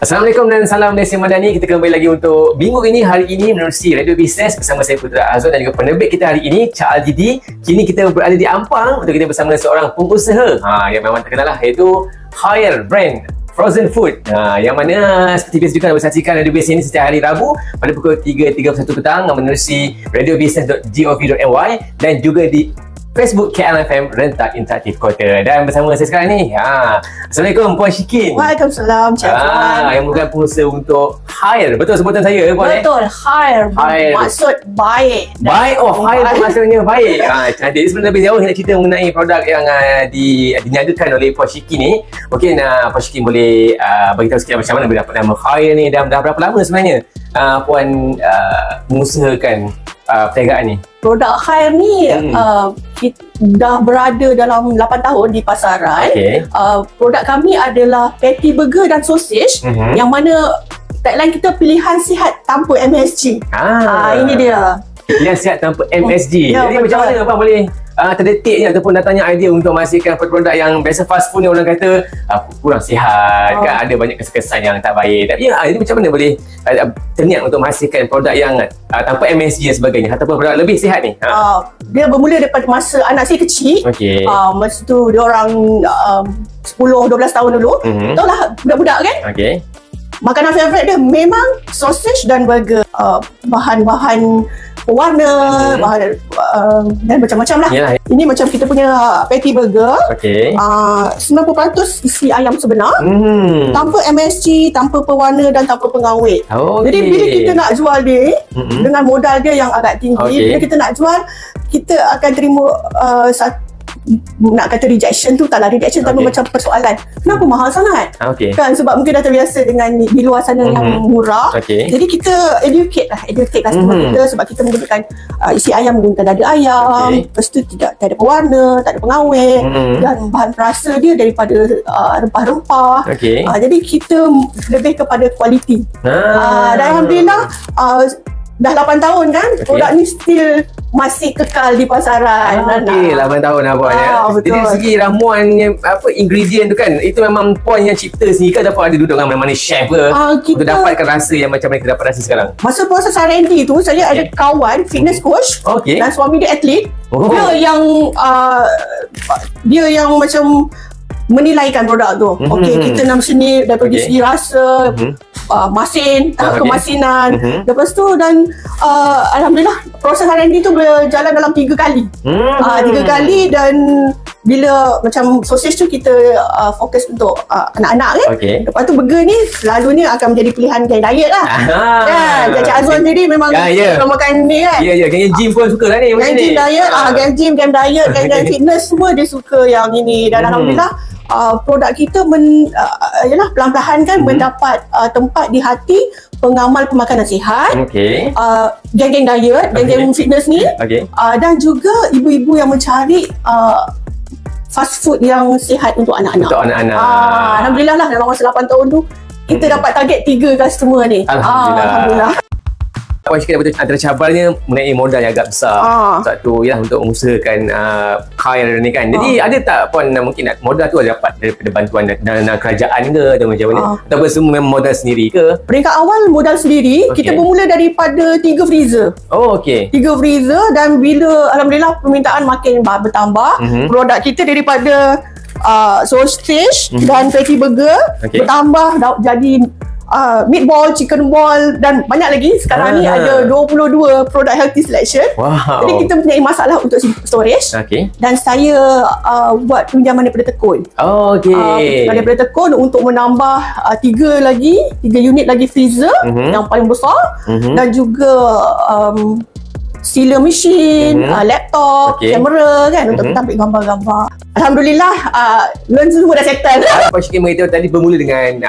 Assalamualaikum dan salam dari Saya Madani. Kita kembali lagi untuk minggu ini, hari ini menerusi Radio Bisnes bersama saya Putra Azwan dan juga penerbit kita hari ini Cak Al-Jidi. Kini kita berada di Ampang untuk kita bersama seorang pengusaha yang memang terkenal lah, iaitu Khair Brand Frozen Food, yang mana seperti biasa juga bersaksikan Radio Bisnes ini setiap hari Rabu pada pukul 3.31 petang menerusi radiobisnes.gov.my dan juga di Facebook KLFM Rentak Interaktif Kota. Dan bersama saya sekarang ni, Assalamualaikum Puan Syikin. Waalaikumsalam Cik Azwan. Yang merupakan pengusaha untuk Khair. Betul sebutan saya Puan? Betul, Khair. Maksud baik. Baik, Khair tu maksudnya baik. Cantik. Sebelum lebih jauh nak cerita mengenai produk yang diniagakan oleh Puan Syikin ni, mungkin Puan Syikin boleh beritahu sikit macam mana boleh dapat nama Khair ni dan dah berapa lama sebenarnya Puan mengusahakan perniagaan ni? Produk Khair ni dah berada dalam 8 tahun di pasaran. Produk kami adalah patty burger dan sausage, yang mana tagline kita pilihan sihat tanpa MSG. Ini dia. Pilihan sihat tanpa MSG. Jadi betul. Macam mana Abang boleh terdetik ataupun datangnya idea untuk menghasilkan produk yang biasa fast food ni orang kata kurang sihat, kan ada banyak kesan-kesan yang tak baik. Tapi jadi macam mana boleh terniat untuk menghasilkan produk yang tanpa MSG dan sebagainya ataupun produk lebih sihat ni? Dia bermula daripada masa anak saya kecil. Masa tu dia orang 10-12 tahun dulu. Tahu lah budak-budak kan? Makanan favourite dia memang sausage dan burger. Bahan-bahan pewarna, dan macam-macam lah. Ini macam kita punya patty burger. 90% isi ayam sebenar, tanpa MSG, tanpa pewarna dan tanpa pengawet. Jadi bila kita nak jual dia dengan modal dia yang agak tinggi, bila kita nak jual, kita akan terima nak kata rejection tu taklah rejection, tapi macam persoalan, kenapa mahal sangat? Kan sebab mungkin dah terbiasa dengan di luar sana yang murah. Jadi kita educate customer kita, sebab kita menggunakan isi ayam menggunakan dada ayam, lepas tu tak ada pewarna, tak ada pengawet, dan bahan perasa dia daripada rempah-rempah. Jadi kita lebih kepada kualiti. Dan Alhamdulillah dah 8 tahun kan, produk ni still masih kekal di pasaran. 8 tahun lah Puan Jadi dari segi ramuan ingredient tu kan, itu memang Puan yang cipta sendiri kan, ataupun ada duduk dengan mana-mana chef ke untuk dapatkan rasa yang macam mana kita dapat rasa sekarang? Masa proses R&D tu, saya ada kawan fitness coach dan suami dia atlet. Dia yang macam menilaikan produk tu. Kita nak macam ni daripada segi rasa, masin, tahap kemasinan. Lepas tu dan Alhamdulillah proses R&D tu berjalan dalam 3 kali. 3 kali, dan bila macam sausage tu kita fokus untuk anak-anak kan. Lepas tu burger ni selalunya akan menjadi pilihan geng diet lah. Kan Cik Azwan jadi memang makan ni kan. Geng gym pun suka lah ni. Geng gym diet, geng gym, geng diet, geng fitness, semua dia suka yang ini. Dan Alhamdulillah produk kita pelan-pelan kan mendapat tempat di hati pengamal pemakanan sihat, geng-geng diet, geng-geng fitness ni, dan juga ibu-ibu yang mencari fast food yang sihat untuk anak-anak. Alhamdulillah lah dalam masa 8 tahun tu kita dapat target 3 customer ni. Alhamdulillah. Puan Syikin betul antara cabarnya mengenai modal yang agak besar. Satu ialah untuk mengusahakan Khair ni kan. Jadi ada tak Puan mungkin modal tu ada dapat daripada bantuan dana kerajaan ke atau macam mana? Ataupun semua memang modal sendiri ke? Peringkat awal modal sendiri. Kita bermula daripada 3 freezer. 3 freezer, dan bila Alhamdulillah permintaan makin bertambah, produk kita daripada sausage dan patty burger bertambah jadi meatball, chicken ball dan banyak lagi. Sekarang ni ada 22 produk healthy selection. Jadi kita mempunyai masalah untuk storage. Dan saya buat pinjaman daripada Tekun. Daripada Tekun untuk menambah 3 unit lagi freezer yang paling besar, dan juga sealer machine, laptop, kamera kan, untuk kita ambil gambar-gambar. Alhamdulillah, loan semua dah settle. Puan Syikin beritahu tadi bermula dengan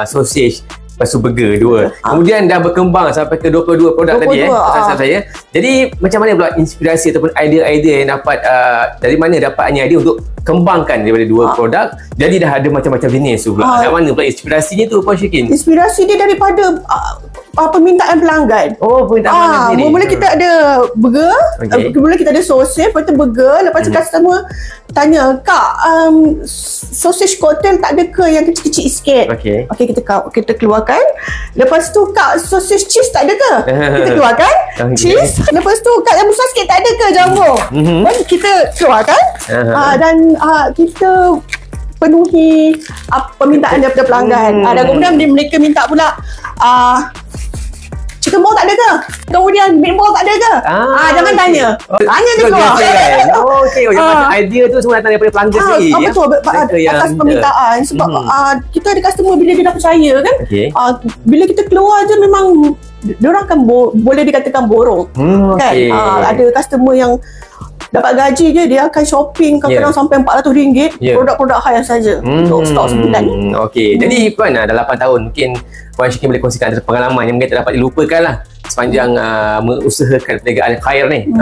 sausage lepas tu burger 2. Kemudian dah berkembang sampai ke 22 produk 22, tadi saya. Jadi macam mana pula inspirasi ataupun idea-idea yang dapat dari mana dapatnya idea untuk kembangkan daripada 2 produk jadi dah ada macam-macam jenis tu pula. Dari mana pula inspirasinya tu Puan Syikin? Inspirasi dia daripada permintaan pelanggan. Permintaan pelanggan sendiri. Mula kita ada burger, mula kita ada sausage, lepas tu burger, lepas tu customer tanya, "Kak, sausage cocktail tak ada ke yang kecil-kecil sikit?" Kita keluarkan. Lepas tu, "Kak, sausage cheese tak ada ke?" Kita keluarkan cheese. Lepas tu, "Kak, yang besar sikit tak ada ke jumbo?" Dan kita keluarkan. Dan kita penuhi permintaan daripada pelanggan. Dan kemudian mereka minta pula chicken ball tak ada ke? Kemudian meatball tak ada ke? Jangan tanya. Tanya je keluar. Idea tu semua datang daripada pelanggan sendiri. Betul. Atas permintaan. Sebab kita ada customer bila dia dah percaya kan. Bila kita keluar je memang diorang kan boleh dikatakan borong. Kan? Ada customer yang dapat gaji je dia akan shopping kadang-kadang sampai RM400 produk-produk high saja untuk stok sebulan. Jadi Puan dah 8 tahun, mungkin Puan Syikin boleh kongsikan antara pengalaman yang mungkin tak dapat dilupakan lah sepanjang mengusahakan perniagaan khair ni.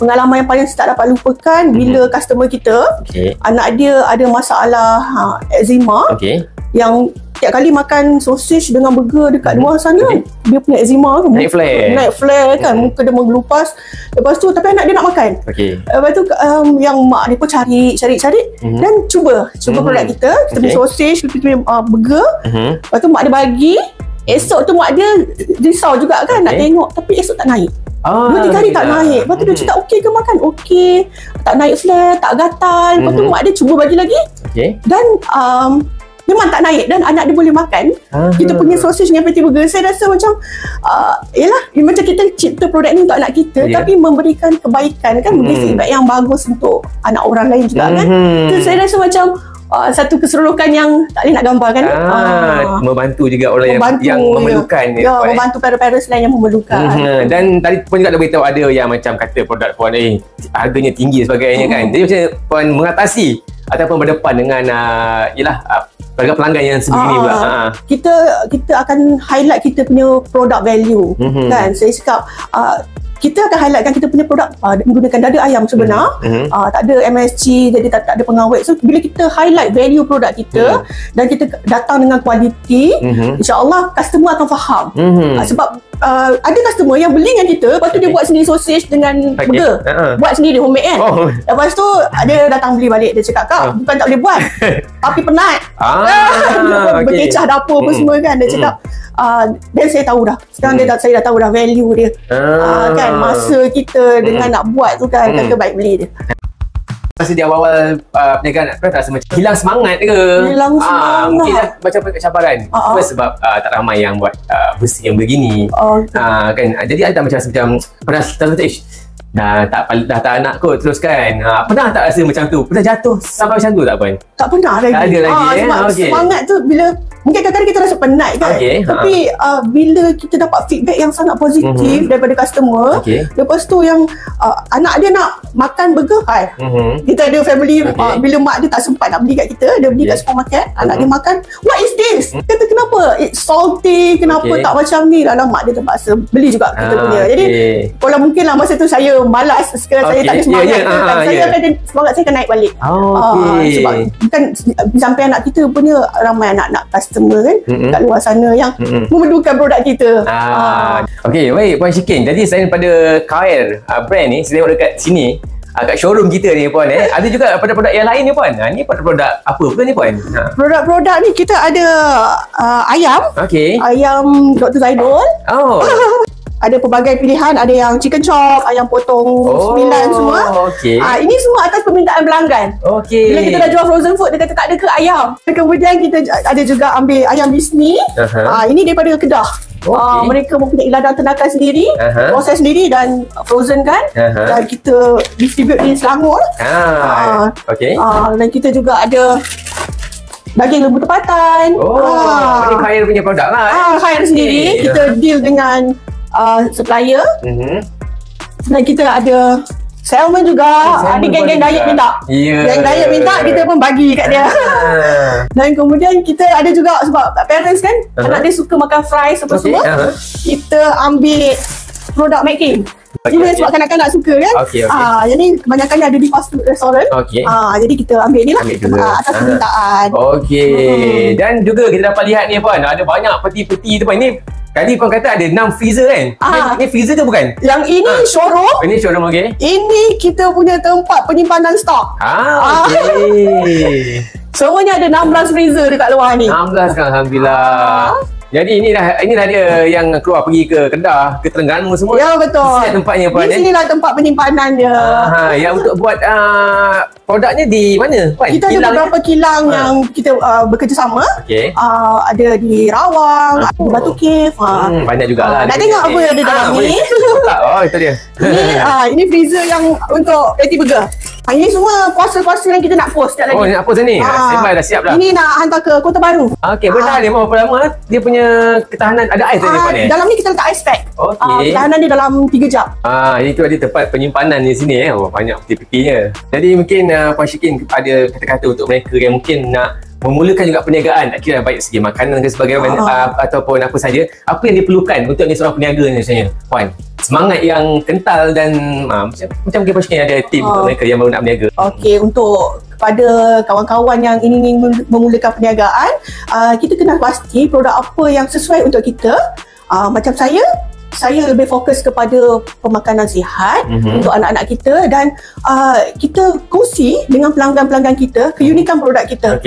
Pengalaman yang paling saya tak dapat lupakan bila customer kita anak dia ada masalah eczema yang tiap kali makan sausage dengan burger dekat luar sana dia punya eczema naik flare kan, muka dia menggelupas. Lepas tu tapi anak dia nak makan. Lepas tu yang mak dia pun cari dan cuba produk kita punya sausage, kita punya burger. Lepas tu mak dia bagi. Esok tu mak dia risau juga kan nak tengok, tapi esok tak naik. 2-3 hari tak naik. Lepas tu dia cakap okey ke makan? Okey. Tak naik flare, tak gatal. Lepas tu mak dia cuba bagi lagi. Dan memang tak naik dan anak dia boleh makan kita punya sausage dengan patty burger. Saya rasa macam yelah, macam kita cipta produk ni untuk anak kita tapi memberikan kebaikan kan, memberi feedback yang bagus untuk anak orang lain juga kan. So, saya rasa macam satu keseronokan yang tak boleh nak gambarkan. Membantu juga orang yang memerlukan. Membantu parents lain yang memerlukan. Dan tadi Puan juga ada beritahu ada yang macam kata produk Puan harganya tinggi sebagainya kan. Jadi macam Puan mengatasi ataupun berdepan dengan pelanggan yang sebegini pula. Kita akan highlight kita punya product value kan. Saya cakap kita akan highlightkan kita punya produk menggunakan dada ayam sebenar, tak ada MSG, jadi tak ada pengawet. So bila kita highlight value produk kita dan kita datang dengan kualiti, insya-Allah customer akan faham. Sebab ada customer yang beli dengan kita, lepas tu dia buat sendiri sausage dengan burger, buat sendiri homemade kan. Lepas tu dia datang beli balik, dia cakap, "Kak, bukan tak boleh buat tapi penat." Berkecah dapur apa semua kan. Dia cakap dan saya tahu dah sekarang saya dah tahu dah value dia. Kan masa kita dengan nak buat tu kan, kata baik beli dia. Masa di awal perniagaan tak rasa macam hilang semangat ke? Hilang semangat. Mungkin dah macam cabaran. First sebab tak ramai yang buat versi yang begini. Kan. Jadi ada macam pernah dah tak nak kot teruskan. Pernah tak rasa macam tu? Pernah jatuh sampai macam tu tak Puan? Tak pernah lagi. Tak ada lagi. Semangat tu bila mungkin kadang-kadang kita rasa penat kan. Tapi bila kita dapat feedback yang sangat positif daripada customer, lepas tu yang anak dia nak makan burger kan. Kita ada family bila mak dia tak sempat nak beli kat kita, dia beli kat supermarket, anak dia makan, "What is this?" Kata, "Kenapa? It's salty, kenapa tak macam ni?" Lalu mak dia terpaksa beli juga kita punya. Jadi kalau mungkin lah masa tu saya malas, sekarang saya tak ada semangat, saya akan semangat saya akan naik balik. Sebab bukan sampai anak kita punya ramai anak-anak customer kan kat luar sana yang memerlukan produk kita. Baik Puan Syikin. Jadi selain daripada Khair brand ni, saya tengok dekat sini kat showroom kita ni Puan ada juga produk-produk yang lain ni Puan. Ni produk apa pula ni Puan? Produk-produk ni kita ada ayam. Ayam Dr. Zaidul. Ada pelbagai pilihan, ada yang chicken chop, ayam potong 9 semua. Ini semua atas permintaan pelanggan. Bila kita dah jual frozen food, dia kata tak ada ke ayam. Kemudian kita ada juga ambil ayam Disney. Ini daripada Kedah. Mereka mempunyai ladang ternakan sendiri, proses sendiri dan frozen kan. Dan kita distribute di Selangor. Dan kita juga ada daging lembu tempatan. Ini Khair punya produk lah. Khair sendiri. Kita deal dengan supplier. Dan kita ada Salmon juga. Ada geng-geng diet minta. Geng diet minta, kita pun bagi kat dia. Dan kemudian kita ada juga sebab parents kan, anak dia suka makan fries apa semua. Kita ambil product making. Cuma sebab kanak-kanak suka kan. Jadi kebanyakan ada di fast food restaurant. Jadi kita ambil ni lah atas permintaan. Dan juga kita dapat lihat ni Puan, ada banyak peti-peti tu Puan. Ni tadi Puan kata ada 6 freezer kan? Ini freezer ke bukan? Yang ini showroom. Ini showroom, Ini kita punya tempat penyimpanan stok. Semuanya ada 16 freezer dekat luar ni. 16 kan, Alhamdulillah. Jadi inilah dia yang keluar pergi ke Kedah, ke Terengganu semua. Ya, betul. Set tempatnya Puan. Di sinilah tempat penyimpanan dia. Yang untuk buat produknya di mana Puan? Kita ada beberapa kilang yang kita bekerjasama. Ada di Rawang, di Batu Cave. Banyak jugalah. Nak tengok apa yang ada dalam ni? Itu dia. Ini freezer yang untuk patty burger. Ini semua puasa-puasa yang kita nak post sekejap lagi. Nak post ni? Standby dah, siap dah. Ini nak hantar ke Kota Baru. Bertahan dia berapa lama? Dia punya ketahanan, ada ais tadi Puan ni? Dalam ni kita letak ice pack. Ketahanan dia dalam 3 jam. Itu ada tempat penyimpanan di sini banyak peti-petinya. Jadi mungkin Puan Syikin ada kata-kata untuk mereka yang mungkin nak memulakan juga perniagaan, tak kira baik segi makanan ke sebagainya ataupun apa saja, apa yang diperlukan untuk seorang peniaga ni sebenarnya Puan? Semangat yang kental dan macam mungkin Puan Syikin ada tim untuk mereka yang baru nak berniaga. Untuk kepada kawan-kawan yang ingin memulakan perniagaan, kita kena pasti produk apa yang sesuai untuk kita. Macam saya lebih fokus kepada pemakanan sihat untuk anak-anak kita, dan kita kongsi dengan pelanggan-pelanggan kita keunikan produk kita.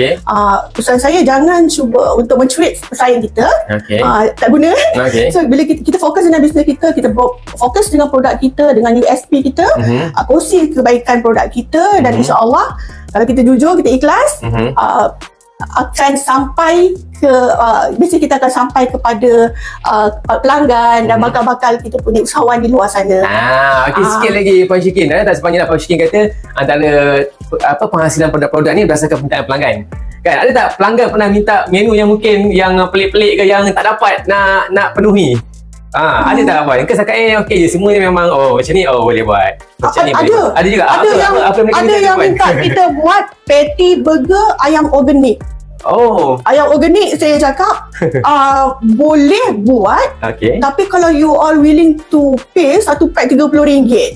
Pesan saya, jangan cuba untuk mencuri pesaing kita. Tak guna. So bila kita fokus dengan bisnes kita, kita fokus dengan produk kita, dengan USP kita, kongsi kebaikan produk kita, dan insya-Allah kalau kita jujur, kita ikhlas, akan sampai ke biasanya kita akan sampai kepada pelanggan dan bakal-bakal kita punya usahawan di luar sana. Sikit lagi Puan Syikin, tak sepanjang Puan Syikin kata antara penghasilan produk-produk ni berdasarkan permintaan pelanggan. Kan ada tak pelanggan pernah minta menu yang mungkin yang pelik-pelik ke, yang tak dapat nak penuhi? Ada tak Puan? Ke sekarang okey je, semua ni memang macam ni boleh buat. Macam ni boleh. Ada juga. Ada yang minta kita buat patty burger ayam organik. Ayam organik saya cakap boleh buat, tapi kalau you all willing to pay satu pack RM30.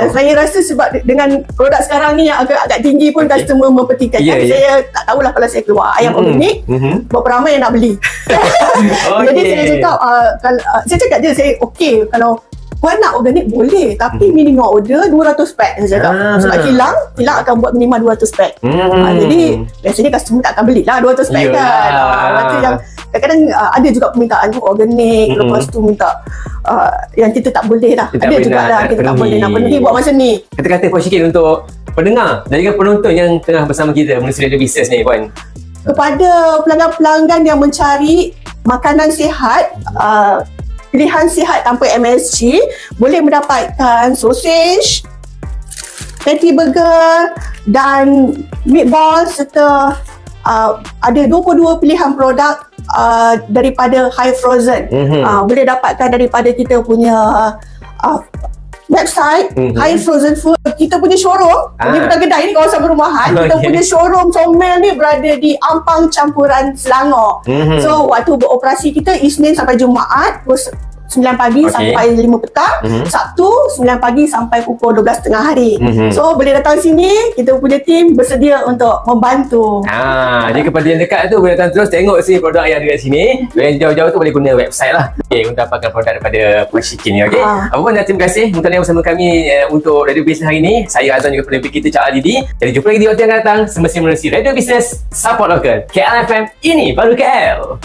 Saya rasa sebab dengan produk sekarang ni yang agak tinggi pun customer mempertikai. Saya tak tahulah kalau saya keluar ayam organik, berapa ramai yang nak beli. Jadi saya cakap saya cakap je, saya okey kalau Puan nak organik boleh, tapi minimum order 200 pack saya cakap. Sebab kilang akan buat minimum 200 pack. Jadi biasanya customer tak akan belilah 200 pack kan. Macam yang kadang-kadang ada juga permintaan organik, lepas tu minta yang kita tak boleh lah. Ada juga lah kita tak boleh nak penuhi buat macam ni. Kata-kata Puan Syikin untuk pendengar dan juga penonton yang tengah bersama kita menerusi Radio Bisnes ni Puan. Kepada pelanggan-pelanggan yang mencari makanan sihat, pilihan sihat tanpa MSG, boleh mendapatkan sausage, patty burger dan meatball, serta ada 22 pilihan produk daripada high frozen. Boleh dapatkan daripada kita punya website, High Frozen Food. Kita punya showroom, ini bukan kedai ni, kawasan perumahan. Kita punya showroom comel ni berada di Ampang Campuran, Selangor. So waktu beroperasi kita Isnin sampai Jumaat 9 pagi sampai 5 petang, Sabtu 9 pagi sampai pukul 12 tengah hari. So boleh datang sini, kita punya tim bersedia untuk membantu. Jadi kepada yang dekat tu boleh datang terus tengok si produk yang ada kat sini. Yang jauh-jauh tu boleh guna website lah untuk dapatkan produk daripada Puan Syikin ni. Apa pun, terima kasih untuk yang bersama kami untuk Radio Bisnes hari ini. Saya Azwan, juga penerbit kita Cak Al-Didi. Jadi jumpa lagi di waktu yang akan datang semestinya menerusi Radio Bisnes, support local. KL FM, ini baru KL.